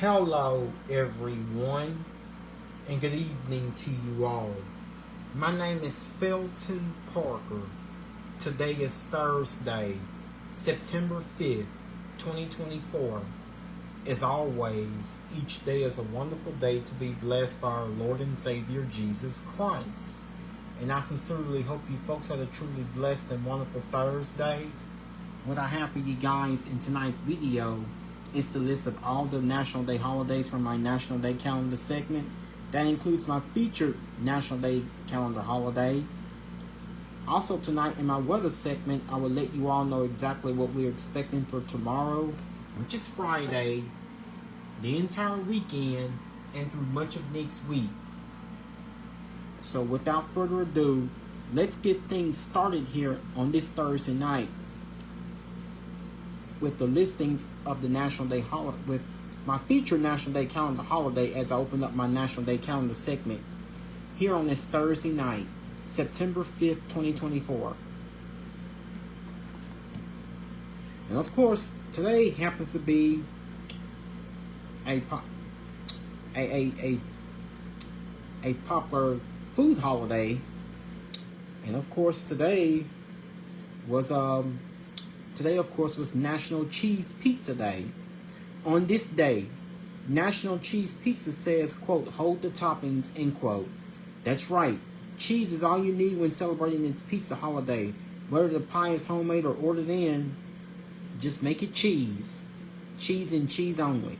Hello, everyone, and good evening to you all. My name is Felton Parker. Today is Thursday, September 5th, 2024. As always, each day is a wonderful day to be blessed by our Lord and Savior Jesus Christ. And I sincerely hope you folks had a truly blessed and wonderful Thursday. What I have for you guys in tonight's video is the list of all the National Day holidays from my National Day Calendar segment. That includes my featured National Day Calendar holiday. Also tonight in my weather segment, I will let you all know exactly what we're expecting for tomorrow, which is Friday, the entire weekend, and through much of next week. So without further ado, let's get things started here on this Thursday night with the listings of the National Day holiday, with my featured National Day Calendar holiday as I open up my National Day Calendar segment here on this Thursday night, September 5th, 2024. And of course, today happens to be a popular food holiday. And of course, today, of course, was National Cheese Pizza Day. On this day, National Cheese Pizza says, quote, "Hold the toppings," end quote. That's right. Cheese is all you need when celebrating this pizza holiday. Whether the pie is homemade or ordered in, just make it cheese. Cheese and cheese only.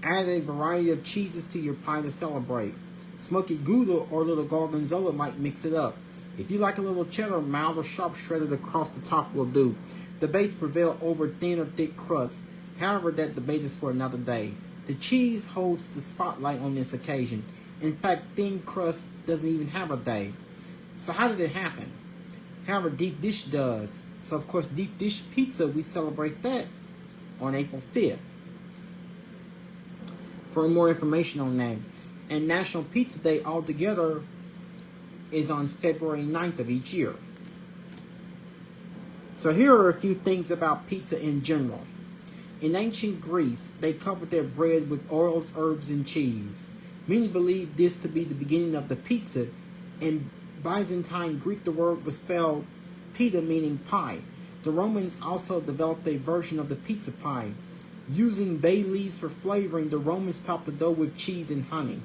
Add a variety of cheeses to your pie to celebrate. Smoky Gouda or little Gorgonzola might mix it up. If you like a little cheddar, mild or sharp shredded across the top will do. Debates prevail over thin or thick crust. However, that debate is for another day. The cheese holds the spotlight on this occasion. In fact, thin crust doesn't even have a day. So how did it happen? However, deep dish does. So of course, deep dish pizza, we celebrate that on April 5th. For more information on that. And National Pizza Day altogether is on February 9th of each year. So here are a few things about pizza in general. In ancient Greece, they covered their bread with oils, herbs, and cheese. Many believe this to be the beginning of the pizza. In Byzantine Greek, the word was spelled pita, meaning pie. The Romans also developed a version of the pizza pie. Using bay leaves for flavoring, the Romans topped the dough with cheese and honey.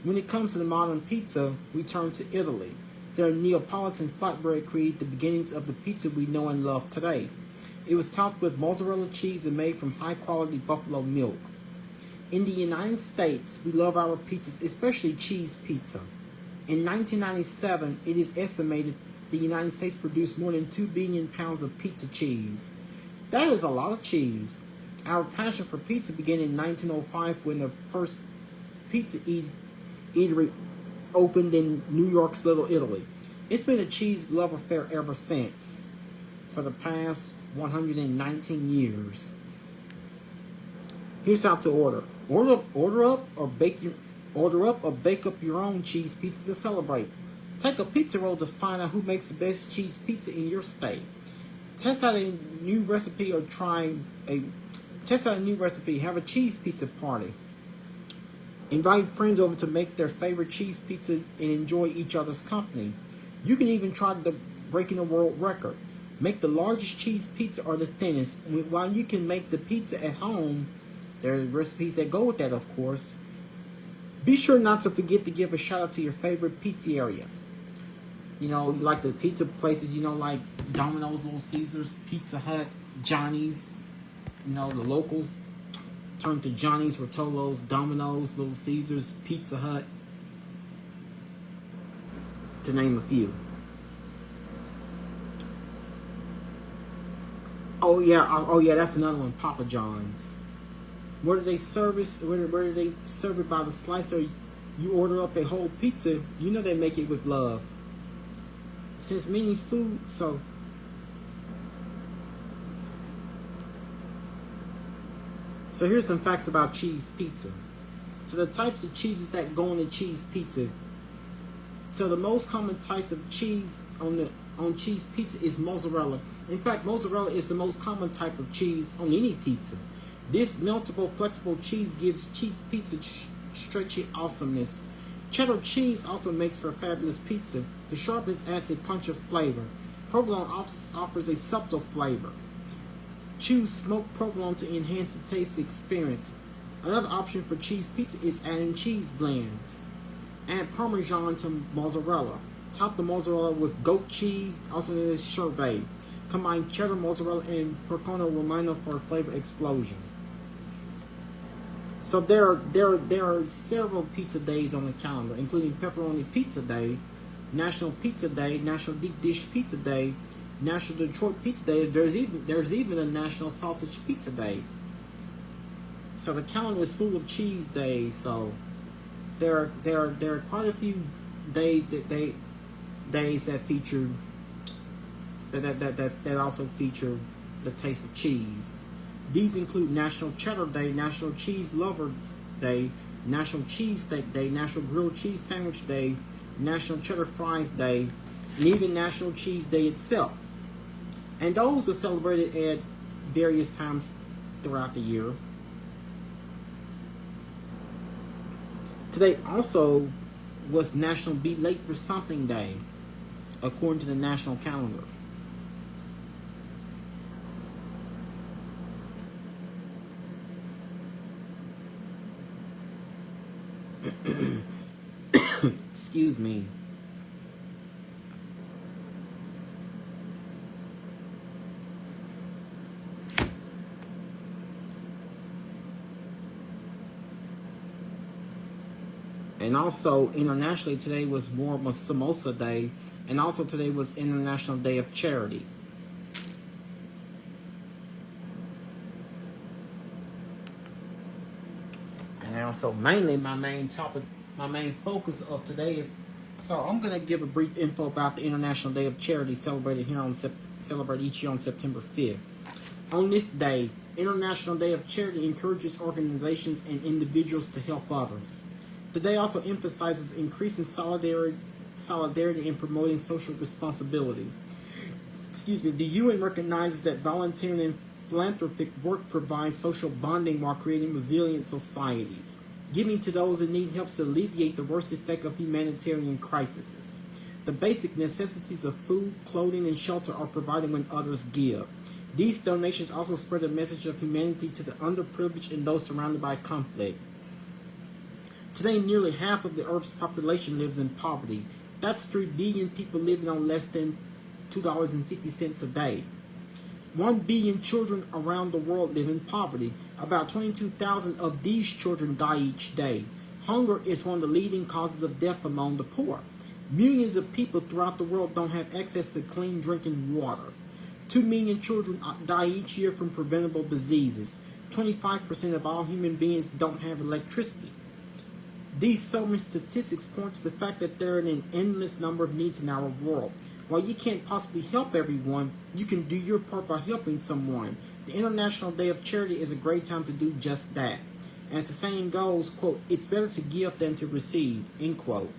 When it comes to the modern pizza, we turn to Italy. Their Neapolitan flatbread created the beginnings of the pizza we know and love today. It was topped with mozzarella cheese and made from high-quality buffalo milk. In the United States, we love our pizzas, especially cheese pizza. In 1997, it is estimated the United States produced more than 2 billion pounds of pizza cheese. That is a lot of cheese. Our passion for pizza began in 1905 when the first pizza eatery opened in New York's Little Italy. It's been a cheese love affair ever since, for the past 119 years. Here's how to order. Order up or bake up your own cheese pizza to celebrate. Take a pizza roll to find out who makes the best cheese pizza in your state. Test out a new recipe Have a cheese pizza party. Invite friends over to make their favorite cheese pizza and enjoy each other's company. You can even try the breaking a world record. Make the largest cheese pizza or the thinnest. While you can make the pizza at home, there are recipes that go with that, of course. Be sure not to forget to give a shout out to your favorite pizzeria. You know, like the pizza places, like Domino's, Little Caesars, Pizza Hut, Johnny's. The locals turn to Johnny's, Rotolo's, Domino's, Little Caesars, Pizza Hut, to name a few. Oh yeah, that's another one, Papa John's. Whether they serve it by the slice or you order up a whole pizza, they make it with love. Since many food, so here's some facts about cheese pizza. So the types of cheeses that go on a cheese pizza. So the most common types of cheese on cheese pizza is mozzarella. In fact, mozzarella is the most common type of cheese on any pizza. This meltable, flexible cheese gives cheese pizza stretchy awesomeness. Cheddar cheese also makes for fabulous pizza. The sharpness adds a punch of flavor. Provolone offers a subtle flavor. Choose smoked provolone to enhance the taste experience. Another option for cheese pizza is adding cheese blends. Add Parmesan to mozzarella. Top the mozzarella with goat cheese, also known as Chevet. Combine cheddar, mozzarella, and pecorino romano for a flavor explosion. So there are several pizza days on the calendar, including Pepperoni Pizza Day, National Pizza Day, National Deep Dish Pizza Day, National Detroit Pizza Day. There's even a National Sausage Pizza Day. So the calendar is full of cheese days. So there are quite a few days that feature that also feature the taste of cheese. These include National Cheddar Day, National Cheese Lovers Day, National Cheese Steak Day, National Grilled Cheese Sandwich Day, National Cheddar Fries Day, and even National Cheese Day itself. And those are celebrated at various times throughout the year. Today also was National Be Late for Something Day, according to the national calendar. Excuse me. And also internationally today was World Samosa Day, and also today was International Day of Charity. And also mainly my main focus of today. So I'm going to give a brief info about the International Day of Charity celebrated each year on September 5th. On this day, International Day of Charity encourages organizations and individuals to help others. The day also emphasizes increasing solidarity and promoting social responsibility. The UN recognizes that volunteering and philanthropic work provides social bonding while creating resilient societies. Giving to those in need helps alleviate the worst effect of humanitarian crises. The basic necessities of food, clothing, and shelter are provided when others give. These donations also spread a message of humanity to the underprivileged and those surrounded by conflict. Today, nearly half of the Earth's population lives in poverty. That's 3 billion people living on less than $2.50 a day. 1 billion children around the world live in poverty. About 22,000 of these children die each day. Hunger is one of the leading causes of death among the poor. Millions of people throughout the world don't have access to clean drinking water. 2 million children die each year from preventable diseases. 25% of all human beings don't have electricity. These sobering statistics point to the fact that there are an endless number of needs in our world. While you can't possibly help everyone, you can do your part by helping someone. The International Day of Charity is a great time to do just that. As the saying goes, quote, "It's better to give than to receive," end quote.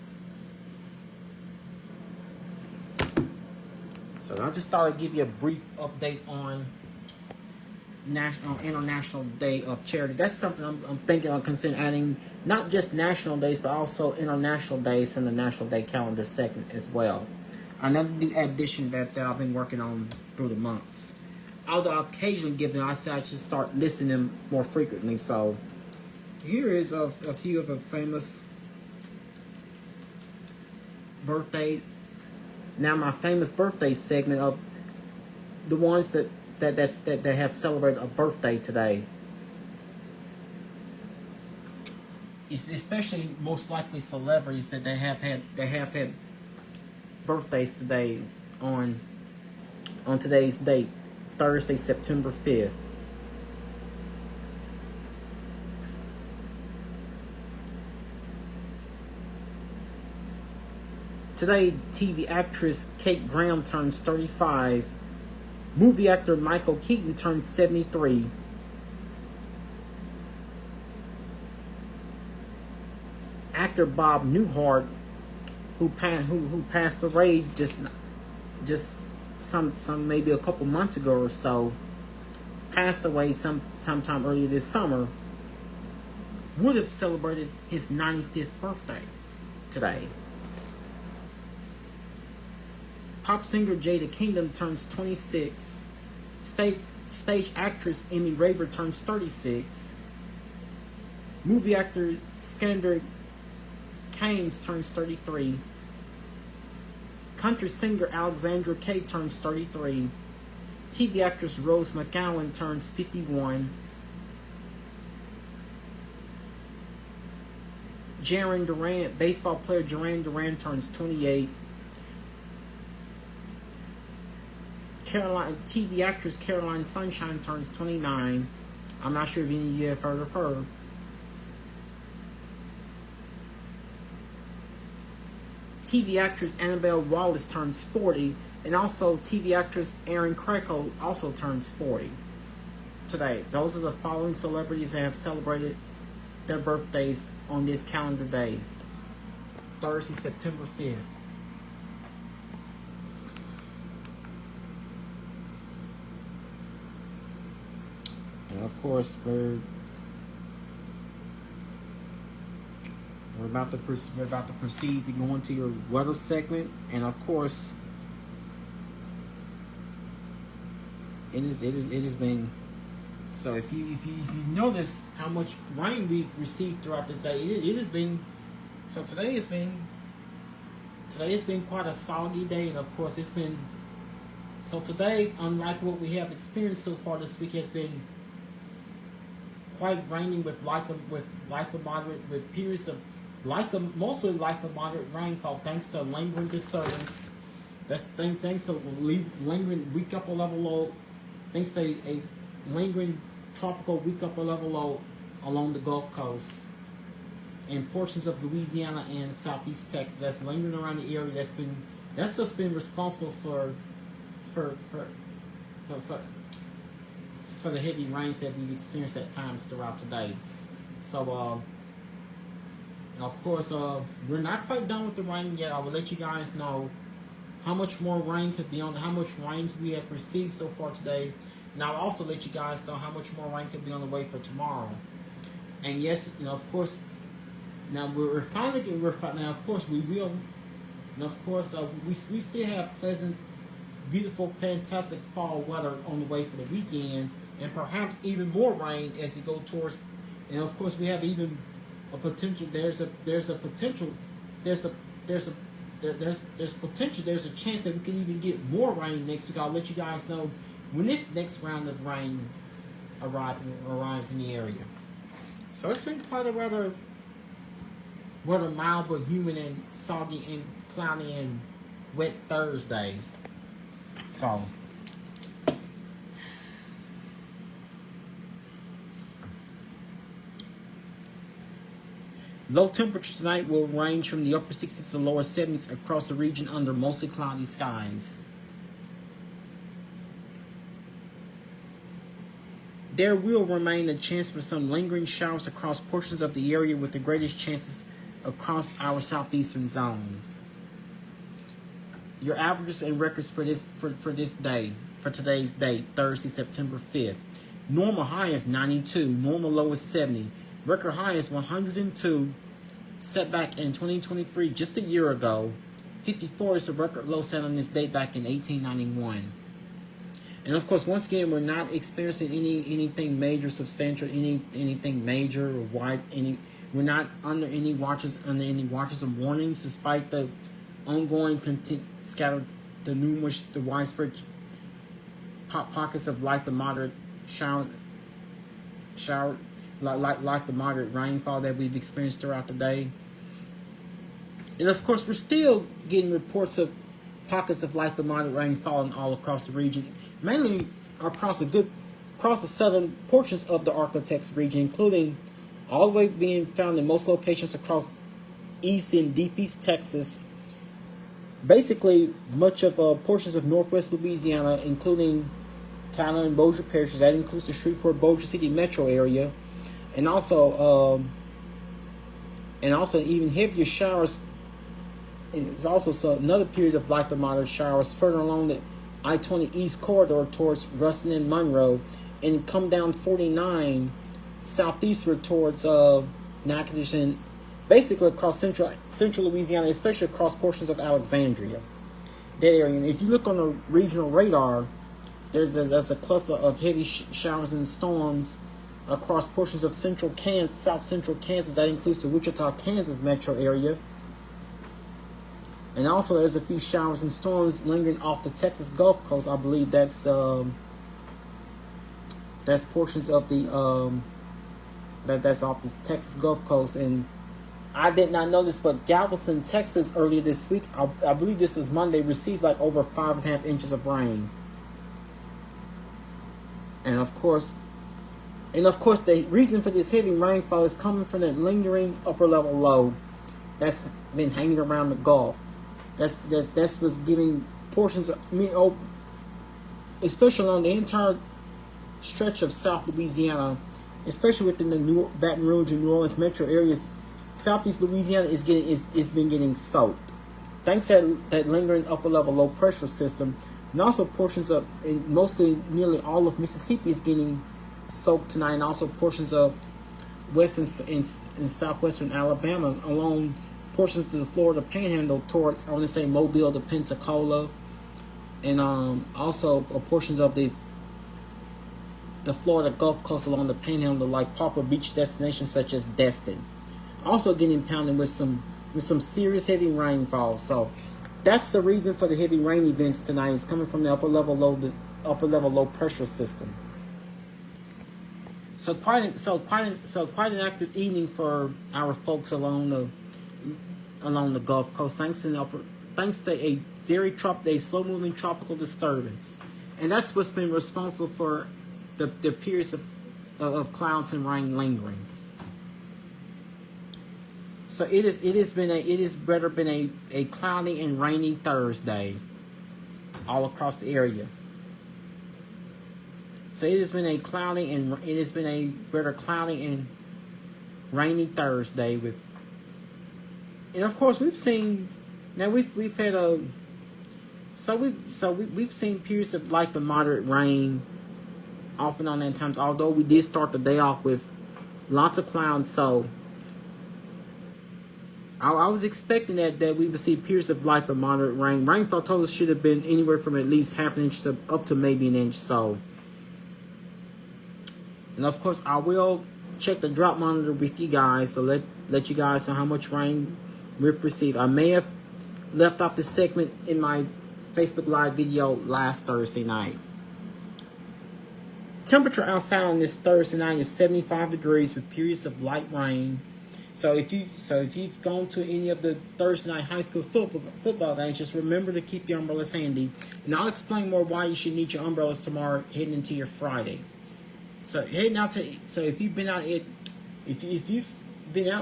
So I just thought I'd give you a brief update on International Day of Charity. That's something I'm thinking of considering adding, not just national days, but also international days from the National Day calendar segment as well. Another new addition that I've been working on through the months. Although I occasionally give them, I said I should start listing them more frequently. So here is a few of the famous birthdays. Now my famous birthday segment of the ones that have celebrated a birthday today. It's especially most likely celebrities that they have had birthdays today on today's date, Thursday, September 5th. Today, TV actress Kate Graham turns 35. Movie actor Michael Keaton turns 73. Actor Bob Newhart, who passed away just some maybe a couple months ago or so, passed away sometime earlier this summer, would have celebrated his 95th birthday today. Pop singer Jada Kingdom turns 26. Stage actress Emmy Raver turns 36. Movie actor Skander Keynes turns 33. Country singer Alexandra Kay turns 33. TV actress Rose McGowan turns 51. Jarren Duran, baseball player Jarren Duran turns 28. TV actress Caroline Sunshine turns 29. I'm not sure if any of you have heard of her. TV actress Annabelle Wallace turns 40, and also TV actress Erin Krakow also turns 40 today. Those are the following celebrities that have celebrated their birthdays on this calendar day, Thursday, September 5th. And of course, we're about to proceed to go into your weather segment, and of course, it has been. So if you notice how much rain we've received throughout this day, it has been. So today has been quite a soggy day, and of course it's been. So today, unlike what we have experienced so far this week, has been quite rainy with light to moderate, with periods of mostly light to moderate rainfall, thanks to lingering disturbance. Thanks to lingering weak upper level low. Thanks to a lingering tropical weak upper level low along the Gulf Coast and portions of Louisiana and Southeast Texas. That's lingering around the area. That's what's been responsible for the heavy rains that we've experienced at times throughout today. So of course, we're not quite done with the rain yet. I will let you guys know how much more rain could be on, how much rains we have received so far today. And I'll also let you guys know how much more rain could be on the way for tomorrow. And yes, of course, now we're finally getting, now of course we will, and of course we still have pleasant, beautiful, fantastic fall weather on the way for the weekend, and perhaps even more rain as we go towards, and of course we have even a potential. There's a potential. There's a chance that we could even get more rain next week. I'll let you guys know when this next round of rain arrives in the area. So it's been quite a rather mild but humid and soggy and cloudy and wet Thursday. So low temperatures tonight will range from the upper 60s to lower 70s across the region under mostly cloudy skies. There will remain a chance for some lingering showers across portions of the area, with the greatest chances across our southeastern zones. Your averages and records for today's date, Thursday, September 5th. Normal high is 92, normal low is 70. Record high is 102, set back in 2023, just a year ago. 54 is the record low set on this date back in 1891. And of course, once again, we're not experiencing anything major, substantial, anything major or wide. We're not under any watches of warnings, despite the ongoing scattered, the widespread pockets of light to moderate shower, like the moderate rainfall that we've experienced throughout the day. And of course, we're still getting reports of pockets of light to moderate rain falling all across the region, mainly across the southern portions of the Ark-La-Tex region, including all the way being found in most locations across East and Deep East Texas. Basically, much of portions of Northwest Louisiana, including Tyler and Bossier parishes. That includes the Shreveport-Bossier City metro area, and also even heavier showers. It's also another period of light to moderate showers further along the I-20 East corridor towards Ruston and Monroe, and come down 49 southeastward towards Natchitoches and basically across central Louisiana, especially across portions of Alexandria. That area. And if you look on the regional radar, there's a cluster of heavy showers and storms across portions of central Kansas, south central Kansas. That includes the Wichita, Kansas metro area. And also there's a few showers and storms lingering off the Texas Gulf Coast. I believe that's portions of the that's off the Texas Gulf Coast. And I did not know this, but Galveston, Texas, earlier this week, I believe this was Monday, received like over 5.5 inches of rain. And of course, the reason for this heavy rainfall is coming from that lingering upper level low that's been hanging around the Gulf. That's what's giving portions of, especially along the entire stretch of South Louisiana, especially within the Baton Rouge and New Orleans metro areas. Southeast Louisiana is been getting soaked, thanks to that lingering upper level low pressure system, and also portions of, and mostly nearly all of Mississippi is getting soaked tonight, and also portions of west and southwestern Alabama, along portions of the Florida Panhandle towards, I want to say, Mobile to Pensacola, and also portions of the Florida Gulf Coast along the Panhandle, like Poplar Beach destinations such as Destin. Also getting pounded with some serious heavy rainfall. So that's the reason for the heavy rain events tonight. Is coming from the upper level low pressure system. So quite an active evening for our folks along the Gulf Coast, thanks to a very slow moving tropical disturbance, and that's what's been responsible for the periods of clouds and rain lingering. So it has been a cloudy and rainy Thursday all across the area. So it has been a cloudy and rainy Thursday with, and of course we've seen periods of light to moderate rain off and on at times. Although we did start the day off with lots of clouds, so I was expecting that we would see periods of light to moderate rain. Rainfall totals should have been anywhere from at least half an inch to up to maybe an inch. So, and of course, I will check the drop monitor with you guys to let you guys know how much rain we've received. I may have left off this segment in my Facebook Live video last Thursday night. Temperature outside on this Thursday night is 75 degrees with periods of light rain. So if you've gone to any of the Thursday night high school football games, just remember to keep your umbrellas handy, and I'll explain more why you should need your umbrellas tomorrow heading into your Friday. So if you've been out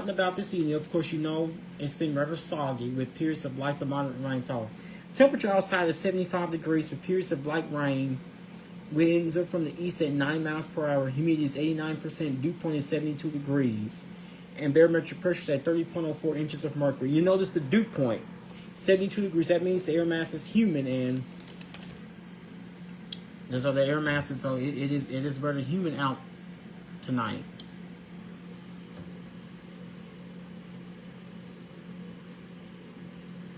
and about this evening, of course you know it's been rather soggy with periods of light to moderate rainfall. Temperature outside is 75 degrees with periods of light rain. Winds are from the east at 9 miles per hour. Humidity is 89%. Dew point is 72 degrees. And barometric pressure is at 30.04 inches of mercury. You notice the dew point, 72 degrees. That means the air mass is humid, and those are the air masses. So it is rather humid out tonight.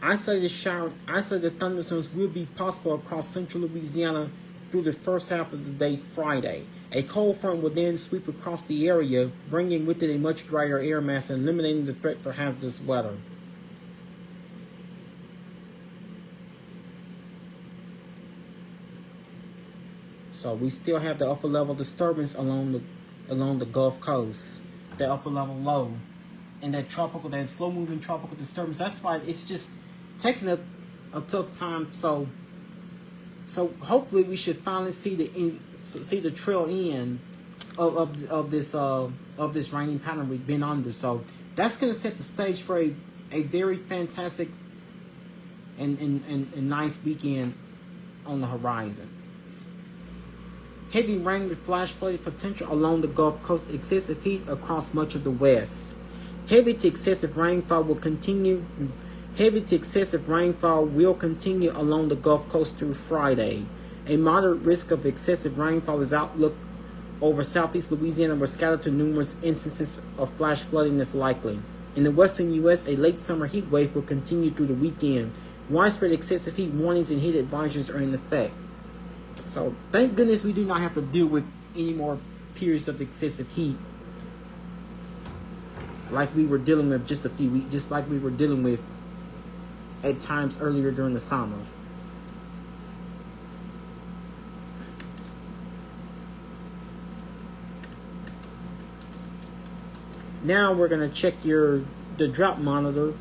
Isolated thunderstorms will be possible across central Louisiana through the first half of the day Friday. A cold front will then sweep across the area, bringing with it a much drier air mass and eliminating the threat for hazardous weather. So we still have the upper level disturbance along the Gulf Coast, the upper level low, and that slow moving tropical disturbance. That's why it's just taking a tough time. So hopefully we should finally see the trail end of this raining pattern we've been under. So that's going to set the stage for a very fantastic and nice weekend on the horizon. Heavy rain with flash flooding potential along the Gulf Coast. Excessive heat across much of the West. Heavy to excessive rainfall will continue along the Gulf Coast through Friday. A moderate risk of excessive rainfall is outlook over southeast Louisiana were scattered to numerous instances of flash flooding is likely. In the western U.S., a late summer heat wave will continue through the weekend. Widespread excessive heat warnings and heat advisories are in effect. So, thank goodness we do not have to deal with any more periods of excessive heat like we were dealing with just a few weeks, just like we were dealing with at times earlier during the summer. Now we're going to check the drought monitor.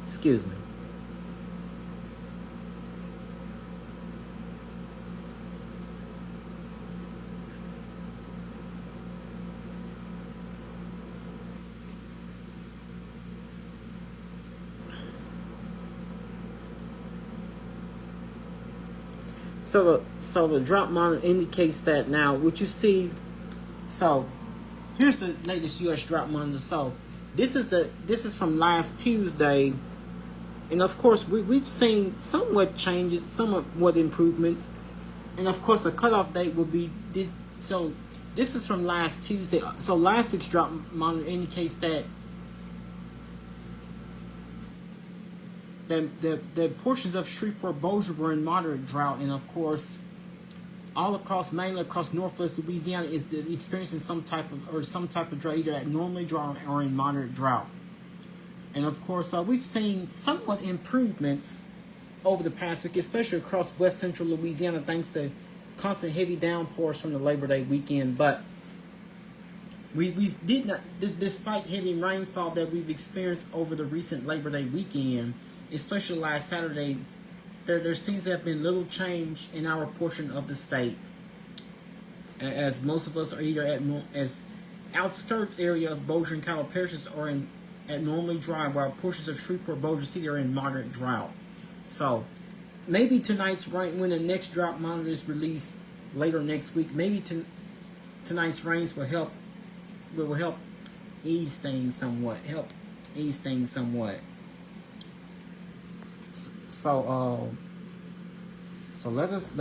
Excuse me. So the drought monitor indicates that now what you see. So here's the latest U.S. drought monitor. So this is from last Tuesday, and of course we've seen somewhat changes, somewhat improvements, and of course the cutoff date will be this. So this is from last Tuesday. So last week's drought monitor indicates that the portions of Shreveport-Bossier were in moderate drought, and of course, all across, mainly across northwest Louisiana, is experiencing some type of drought, either abnormally dry or in moderate drought. And of course, we've seen somewhat improvements over the past week, especially across west central Louisiana, thanks to constant heavy downpours from the Labor Day weekend. But we did not, despite heavy rainfall that we've experienced over the recent Labor Day weekend, especially last Saturday, there seems to have been little change in our portion of the state, as most of us are either as outskirts area of Bossier and Cattle parishes are in abnormally dry, while portions of Shreveport-Bossier City are in moderate drought. So maybe tonight's rain, when the next drought monitor is released later next week, maybe tonight's rains will help ease things somewhat. So let us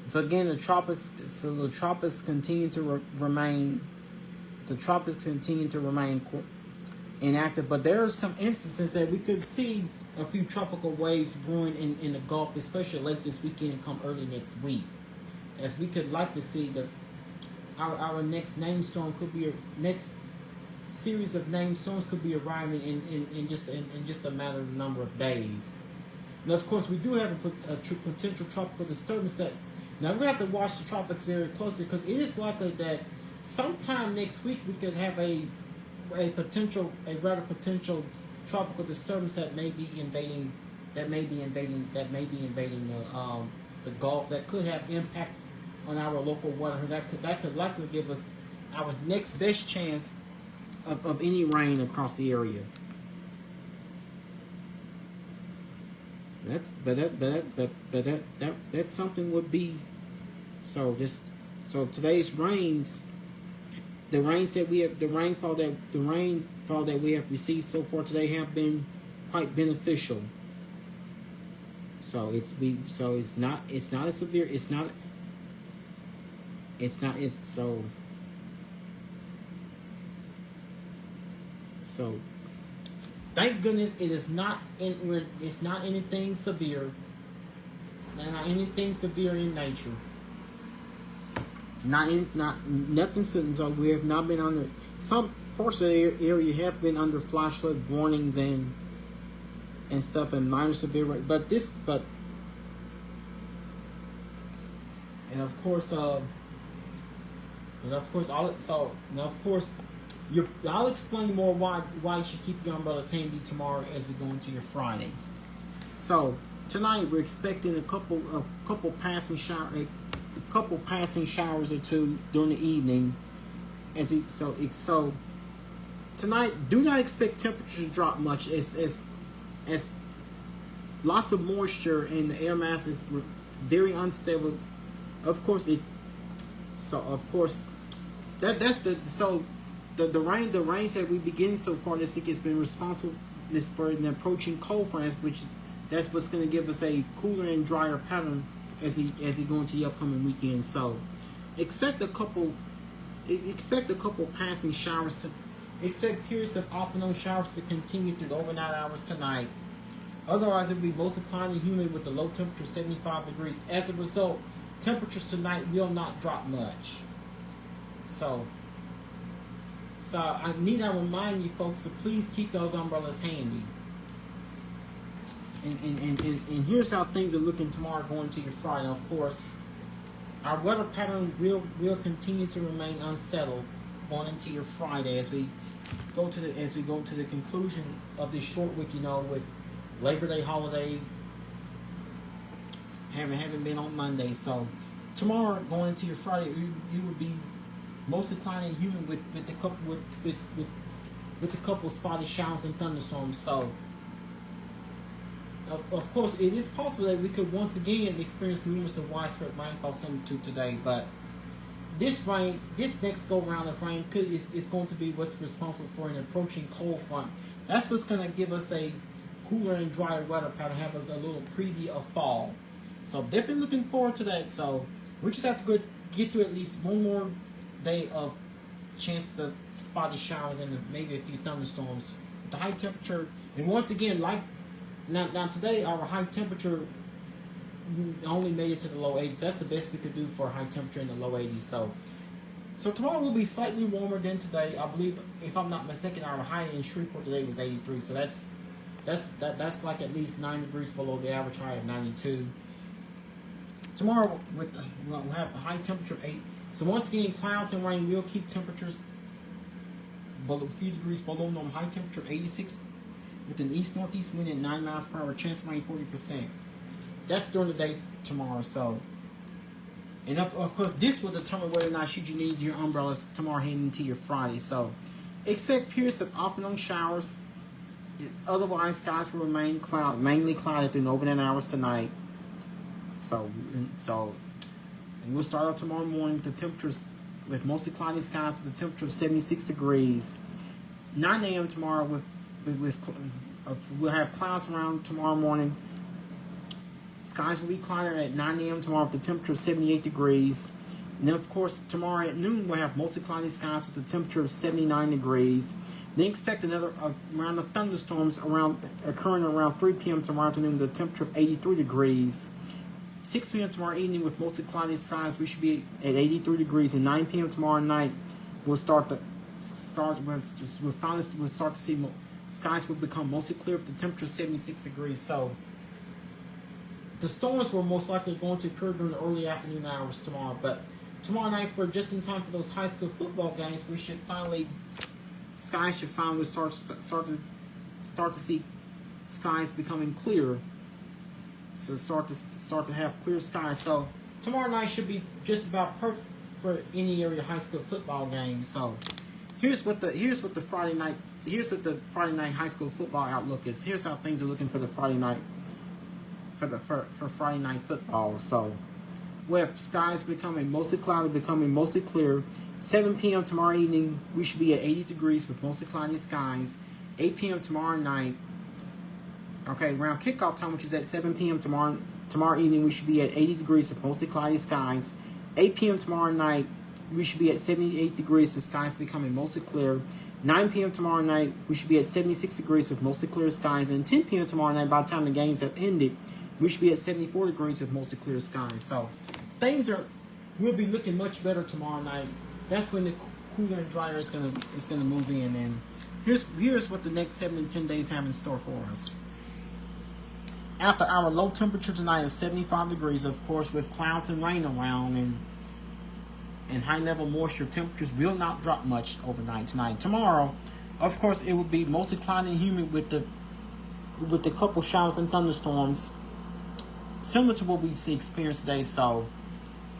So again, the tropics continue to remain inactive, but there are some instances that we could see a few tropical waves brewing in the Gulf, especially late this weekend and come early next week, as we could likely see that our next named storm could be next series of named storms could be arriving in just a matter of number of days. Now, of course, we do have a potential tropical disturbance that. Now, we have to watch the tropics very closely, because it is likely that sometime next week we could have a rather potential tropical disturbance that may be invading the Gulf, that could have impact on our local water. That could likely give us our next best chance of any rain across the area. That something would be. So today's rains, the rainfall that we have received so far today have been quite beneficial. So it's not as severe. So thank goodness it's not anything severe. Not anything severe in nature. Nothing. So we have not been under, some parts of the area have been under flash flood warnings and and of course, I'll explain more why you should keep your umbrellas handy tomorrow as we go into your Friday. So tonight we're expecting a couple passing showers or two during the evening. So tonight, do not expect temperatures to drop much as lots of moisture and the air mass is very unstable. Of course, the rains that we begin so far this week has been responsible for an approaching cold front, that's what's going to give us a cooler and drier pattern as we go into the upcoming weekend. So expect a couple passing showers expect periods of off and on showers to continue through the overnight hours tonight. Otherwise, it will be mostly cloudy and humid with the low temperature 75 degrees. As a result, temperatures tonight will not drop much. So I need to remind you folks to please keep those umbrellas handy. And here's how things are looking tomorrow going into your Friday. Of course, our weather pattern will continue to remain unsettled going into your Friday as we go to the conclusion of this short week. With Labor Day holiday having been on Monday. So tomorrow going into your Friday, you will be mostly cloudy and humid with a couple spotty showers and thunderstorms. So of course, it is possible that we could once again experience numerous and widespread rainfall similar to today, but this next go round of rain is going to be what's responsible for an approaching cold front. That's what's going to give us a cooler and drier weather pattern, have us a little preview of fall. So definitely looking forward to that. So we just have to get through at least one more day of chances of spotty showers and maybe a few thunderstorms. The high temperature, and once again, like now today, our high temperature only made it to the low 80s. That's the best we could do for a high temperature in the low 80s. So tomorrow will be slightly warmer than today. I believe, if I'm not mistaken, our high in Shreveport today was 83. So that's like at least 9 degrees below the average high of 92. Tomorrow we'll have a high temperature of 8. So once again, clouds and rain will keep temperatures a few degrees below normal. High temperature of 86 with an east-northeast wind at 9 miles per hour. Chance of rain 40%. That's during the day tomorrow. So, and of course, this will determine whether or not should you need your umbrellas tomorrow heading into your Friday. So, expect periods of off and on showers. Otherwise, skies will remain mainly cloudy through the overnight hours tonight. And we'll start out tomorrow morning with the temperatures with mostly cloudy skies with a temperature of 76 degrees. 9 a.m. tomorrow we'll have clouds around tomorrow morning. Skies will be cloudy at 9 a.m. tomorrow with a temperature of 78 degrees. And then, of course, tomorrow at noon we'll have mostly cloudy skies with a temperature of 79 degrees. Then expect another round of thunderstorms occurring around 3 p.m. tomorrow afternoon with a temperature of 83 degrees. 6 p.m. tomorrow evening with mostly cloudy skies, we should be at 83 degrees. And 9 p.m. tomorrow night, we'll start to see skies will become mostly clear with the temperature of 76 degrees. So the storms were most likely going to occur during the early afternoon hours tomorrow. But tomorrow night, just in time for those high school football games, skies should finally start to see skies becoming clearer. So start to have clear skies. So tomorrow night should be just about perfect for any area high school football game. So here's what the Friday night high school football outlook is. Here's how things are looking for the Friday night for Friday night football. So we have skies becoming mostly cloudy, becoming mostly clear. 7 p.m. tomorrow evening, we should be at 80 degrees with mostly cloudy skies. 8 p.m. tomorrow night. Okay, around kickoff time, which is at 7 p.m. tomorrow evening, we should be at 80 degrees with mostly cloudy skies. 8 p.m. tomorrow night, we should be at 78 degrees with skies becoming mostly clear. 9 p.m. tomorrow night, we should be at 76 degrees with mostly clear skies. And 10 p.m. tomorrow night, by the time the games have ended, we should be at 74 degrees with mostly clear skies. So things will be looking much better tomorrow night. That's when the cooler and drier is gonna move in. And here's what the next 7 to 10 days have in store for us. After our low temperature tonight is 75 degrees, of course, with clouds and rain around and high level moisture, temperatures will not drop much overnight tonight. Tomorrow, of course, it will be mostly cloudy and humid with the couple showers and thunderstorms, similar to what we've experienced today. So,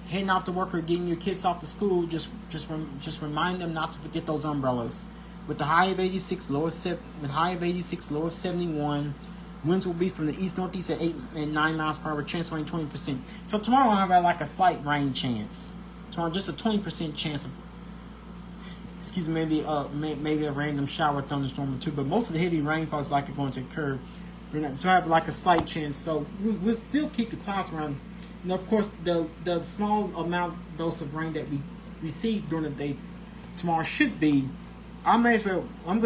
heading out to work or getting your kids off to school, just remind them not to forget those umbrellas. With the high of 86, low of 71. Winds will be from the east-northeast at 8 and 9 miles per hour. Chance of rain 20%. So tomorrow I'll have like a slight rain chance. Tomorrow just a 20% chance of, maybe a random shower, thunderstorm or two. But most of the heavy rainfall is likely going to occur. So I have like a slight chance. So we'll still keep the clouds around. And of course, the small amount dose of rain that we receive during the day tomorrow should be. I'm going to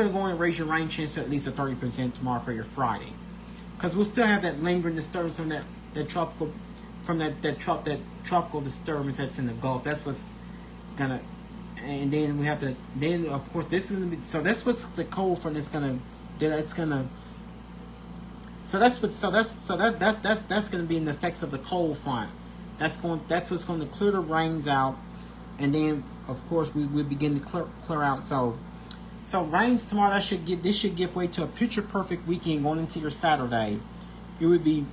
go and raise your rain chance to at least a 30% tomorrow for your Friday. Because we'll still have that lingering disturbance from that tropical disturbance that's in the Gulf. That's what's gonna, and then we have to. Then of course this is so that's what's the cold front that's gonna. That's gonna. So that's gonna be in the effects of the cold front. That's what's going to clear the rains out, and then of course we begin to clear out. So rains tomorrow, this should give way to a picture perfect weekend going into your Saturday. It would be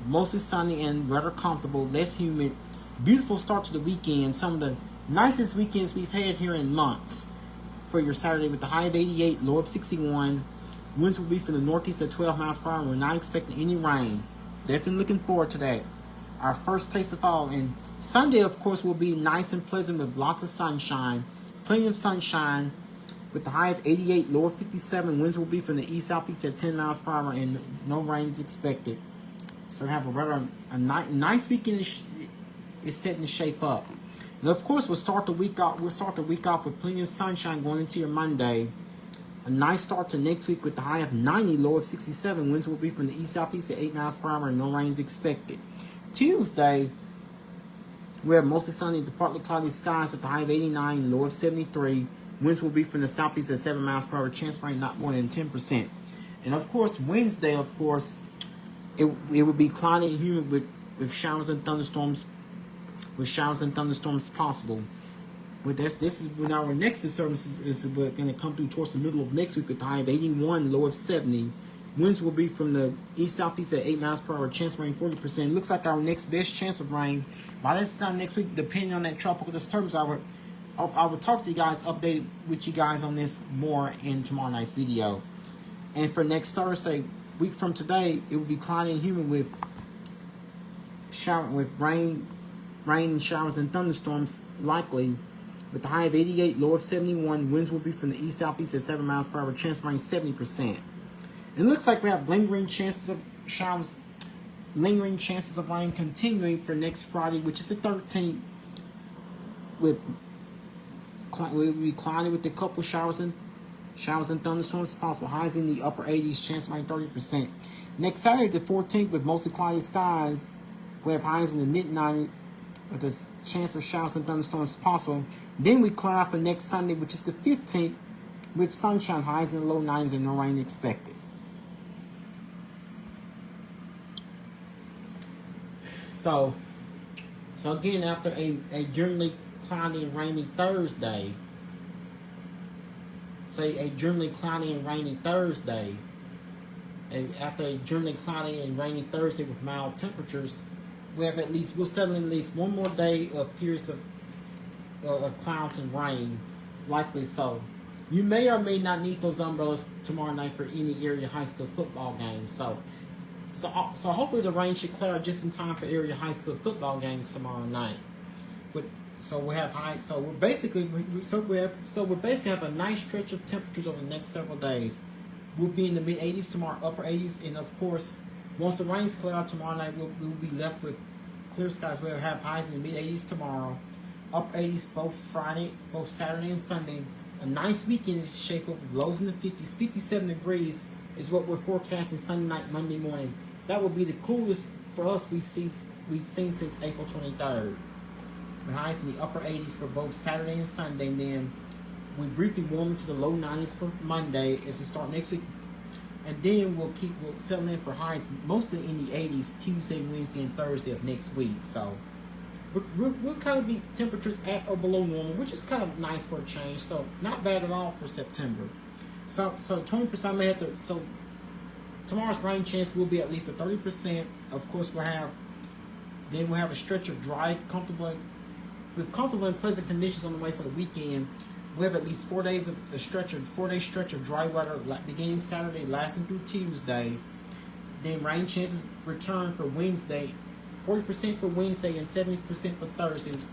mostly sunny and rather comfortable, less humid. Beautiful start to the weekend. Some of the nicest weekends we've had here in months for your Saturday, with the high of 88, low of 61. Winds will be from the northeast at 12 miles per hour. We're not expecting any rain. Definitely looking forward to that. Our first taste of fall. And Sunday, of course, will be nice and pleasant with lots of sunshine. Plenty of sunshine. With the high of 88, low of 57, winds will be from the east-southeast at 10 miles per hour, and no rain is expected. So we have a nice weekend is setting to shape up. And of course, we'll start the week off with plenty of sunshine going into your Monday. A nice start to next week with the high of 90, low of 67. Winds will be from the east-southeast at 8 miles per hour, and no rain is expected. Tuesday, we have mostly sunny to partly cloudy skies with the high of 89, low of 73. Winds will be from the southeast at 7 miles per hour. Chance of rain not more than 10%. And of course, Wednesday, of course, it will be cloudy and humid with showers and thunderstorms. With showers and thunderstorms possible. With this is when our next disturbance is going to come through towards the middle of next week with the high of 81, low of 70. Winds will be from the east-southeast at 8 miles per hour. Chance of rain 40%. Looks like our next best chance of rain by this time next week, depending on that tropical disturbance. I will talk to you guys, update with you guys on this more in tomorrow night's video. And for next Thursday, week from today, it will be cloudy and humid with rain and showers and thunderstorms likely. With the high of 88, low of 71, winds will be from the east-southeast at 7 miles per hour. Chance of rain 70%. It looks like we have lingering chances of showers, lingering chances of rain continuing for next Friday, which is the 13th. We'll be cloudy with a couple showers and thunderstorms possible. Highs in the upper 80s, chance of rain 30%. Next Saturday, the 14th, with mostly cloudy skies, we have highs in the mid-90s with a chance of showers and thunderstorms possible. Then we clear out for next Sunday, which is the 15th, with sunshine, highs in the low 90s, and no rain expected. So again, after a generally cloudy and rainy Thursday, after a generally cloudy and rainy Thursday with mild temperatures, we'll settle in at least one more day of periods of clouds and rain, likely so. You may or may not need those umbrellas tomorrow night for any area high school football games. So hopefully the rain should clear just in time for area high school football games tomorrow night. So we have high. So we're basically have a nice stretch of temperatures over the next several days. We'll be in the mid 80s tomorrow, upper 80s, and of course, once the rains clear out tomorrow night, we'll be left with clear skies. We'll have highs in the mid 80s tomorrow, upper 80s both Saturday and Sunday. A nice weekend is shaped up with lows in the 50s. 57 degrees is what we're forecasting Sunday night, Monday morning. That will be the coolest for us we've seen since April 23rd. The highs in the upper 80s for both Saturday and Sunday. And then we briefly warm into the low 90s for Monday as we start next week And then we'll settle in for highs mostly in the 80s Tuesday, Wednesday, and Thursday of next week. So we'll kind of be temperatures at or below normal, which is kind of nice for a change. So not bad at all for September. So 20% may have to. So tomorrow's rain chance will be at least a 30%. Of course, we'll have a stretch of dry, comfortable and pleasant conditions on the way for the weekend. We have at least 4 days of a 4-day stretch of dry weather beginning Saturday, lasting through Tuesday. Then rain chances return for Wednesday, 40% for Wednesday and 70% for Thursdays.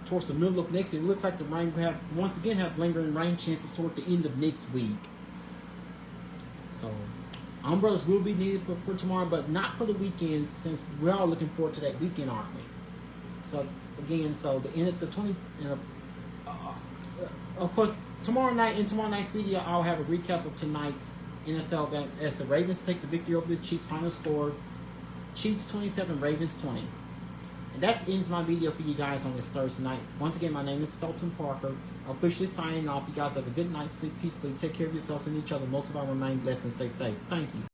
Towards the middle of next week, it looks like the rain will once again have lingering rain chances toward the end of next week. So umbrellas will be needed for tomorrow, but not for the weekend, since we're all looking forward to that weekend, aren't we? So again, so the end of the 20. Of course, tomorrow night's video, I'll have a recap of tonight's NFL game as the Ravens take the victory over the Chiefs. Final score: Chiefs 27, Ravens 20. And that ends my video for you guys on this Thursday night. Once again, my name is Felton Parker. Officially signing off. You guys have a good night. Sleep peacefully. Take care of yourselves and each other. Most of all, remain blessed and stay safe. Thank you.